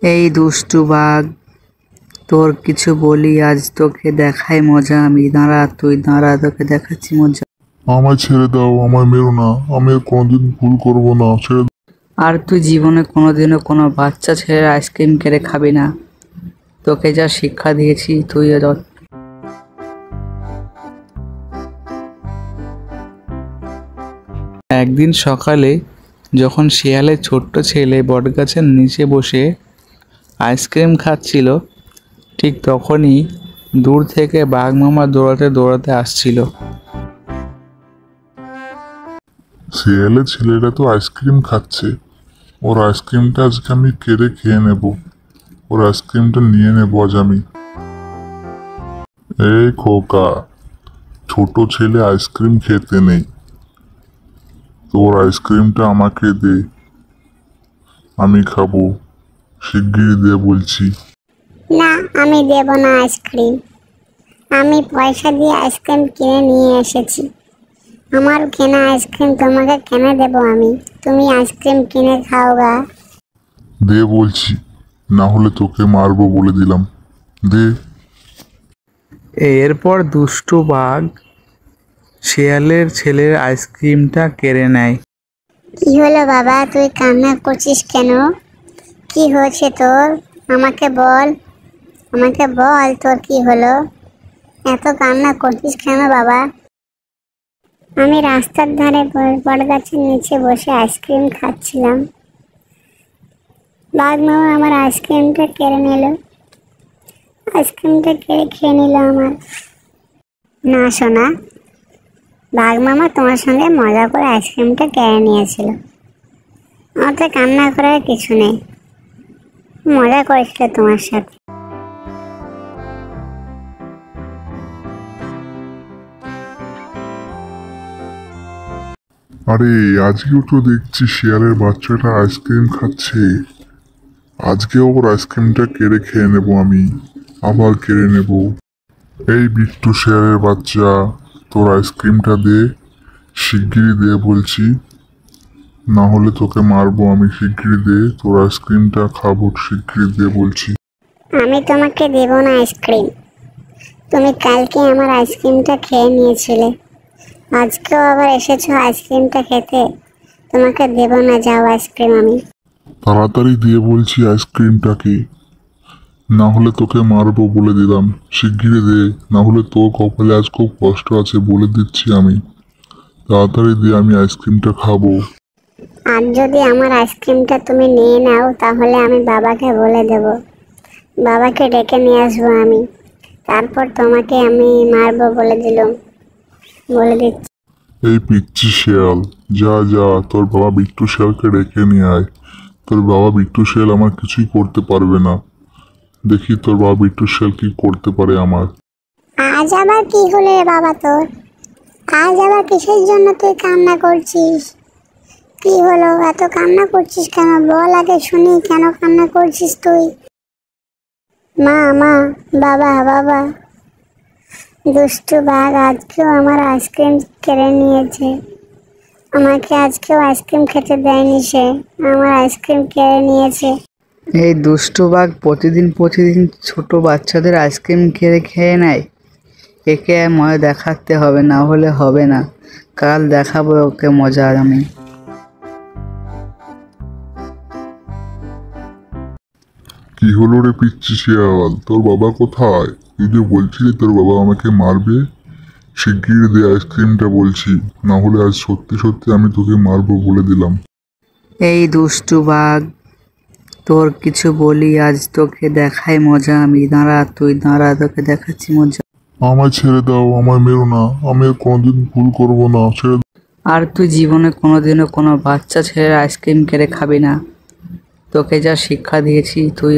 এই দুষ্টু বাঘ, তোর কিছু বলি আজ, তোকে দেখাই মজা আমি। দাঁড়া, তুই দাঁড়া, তোকে দেখাচ্ছি মজা। আমায় ছেড়ে দাও, আমায় মেরো না, আমি আর কোনোদিন ভুল করবো না, ছেড়ে দাও। আর তুই জীবনে কোনোদিনও কোনো বাচ্চা ছেলের আইসক্রিম কেড়ে খাবি না। তোকে যা শিক্ষা দিয়েছি তুই একদিন সকালে যখন শিয়ালের ছোট্ট ছেলে বটগাছের নিচে বসে আইসক্রিম খাচ্ছিল, ঠিক তখনই দূর থেকে বাঘ মামা দৌড়াতে দৌড়াতে আসছিল। শিয়ালের ছেলেটা তো আইসক্রিম খাচ্ছে, ওর আইসক্রিমটা আজকে আমি কেড়ে খেয়ে নেব, ওর আইসক্রিমটা নিয়ে নেবো আজ আমি। এই খোকা, ছোট ছেলে আইসক্রিম খেতে নেই, তোর আইসক্রিমটা আমাকে দে, আমি খাবো, শিগগিরই দে বলছি। না, আমি দেব না আইসক্রিম। আমি পয়সা দিয়ে আইসক্রিম কিনে নিয়ে এসেছি। আমার কেনা আইসক্রিম তোমাকে কেন দেব আমি? তুমি আইসক্রিম কিনে খাও গা। দে বলছি, না হলে তোকে মারবো বলে দিলাম, দে। এরপর দুষ্টু বাঘ শিয়ালের ছেলের আইসক্রিমটা কেড়ে নেয়। কি হলো বাবা, তুই কান্না করছিস কেন? কি হয়েছে তোর? আমাকে বল, আমাকে বল তোর কি হলো? এত কান্না করছিস কেন বাবা? আমি রাস্তার ধারে বটগাছের নিচে বসে আইসক্রিম খাচ্ছিলাম। বাঘ মামা আমার আইসক্রিমটা কেড়ে নিল, আইসক্রিমটা কেড়ে খেয়ে নিল আমার। না সোনা, বাঘ মামা তোমার সঙ্গে মজা করে আইসক্রিমটা কেড়ে নিয়েছিল। আমার তো কান্না করার কিছু নেই, মজা করেছিল তোমার সাথে। আরে আজকেও তো দেখছি শিয়ালের বাচ্চাটা আইসক্রিম খাচ্ছে, আজকেও ওর আইসক্রিমটা কেড়ে খেয়ে নেব আমি, আবার কেড়ে নেব। এই বিট্টু শিয়ালের বাচ্চা, তোর আইসক্রিমটা দে, শিগগিরই দে বলছি, না হলে তোকে মারবো আমি। শিগগিরই দে, তোর আইসক্রিমটা খাবো, শিগগিরই দে বলছি। আমি তোমাকে দেব না আইসক্রিম। তুমি কালকে আমার আইসক্রিমটা খেয়ে নিয়েছিলে, আজকেও আবার এসেছো আইসক্রিমটা খেতে। তোমাকে দেব না, যাও আইসক্রিম আমি। তাড়াতাড়ি দিয়ে বলছি আইসক্রিমটাকে, না হলে তোকে মারবো বলে দিলাম, শিগগিরই দে, না হলে তোর কপালে আজ খুব কষ্ট আছে বলে দিচ্ছি আমি। তাড়াতাড়ি দিয়ে আমি আইসক্রিমটা খাবো। আর যদি আমার আইসক্রিমটা তুমি নিয়ে নাও তাহলে আমি বাবাকে বলে দেব, বাবাকে ডেকে নিয়ে আসবো আমি, তারপর তোমাকে আমি মারবো বলে দিচ্ছি। এই পিচ্চি শিয়াল, যা যা, তোর বাবা বিট্টু শিয়ালকে ডেকে নিয়ে আয়। তোর বাবা বিট্টু শিয়াল আমার কিছুই করতে পারবে না, দেখি তোর বাবা বিট্টু শিয়াল কি করতে পারে আমার। আজ আবার কি হলো রে বাবা তোর? আজ আবার কিসের জন্য তুই কান্না করছিস? কি হলো, এত কান্না করছিস কেন? বল আগে শুনি, কেন কান্না করছিস তুই? মা, বাবা, দুষ্টু বাঘ আজকেও আমার আইসক্রিম কেড়ে নিয়েছে। আমাকে আজকেও আইসক্রিম খেতে দেয়নি, সে আমার আইসক্রিম কেড়ে নিয়েছে। এই দুষ্টু বাঘ প্রতিদিন ছোট বাচ্চাদের আইসক্রিম কেড়ে খেয়ে নেয়। একে মজা দেখাতে হবে, না হলে হবে না। কাল দেখাবো ওকে মজা আমি। কি হলো রে পিচ্চি শিয়াল, তোর বাবা কোথায়? তুই যে বলছিলি তোর বাবা আমাকে মারবে, শিগগির দে আইসক্রিমটা বলছি, না হলে আজ সত্যি সত্যি আমি তোকে মারবো বলে দিলাম। এই দুষ্টু বাঘ, তোর কিছু বলি আজ, তোকে দেখাই মজা আমি। দাঁড়া, তুই দাঁড়া, তোকে দেখাচ্ছি মজা। আমায় ছেড়ে দাও, আমায় মেরো না, আমি আর কোনোদিন ভুল করবো না, ছেড়ে দাও। আর তুই জীবনে কোনোদিনও কোনো বাচ্চা ছেলের আইসক্রিম কেড়ে খাবি না। তোকে যা শিক্ষা দিয়েছি তুই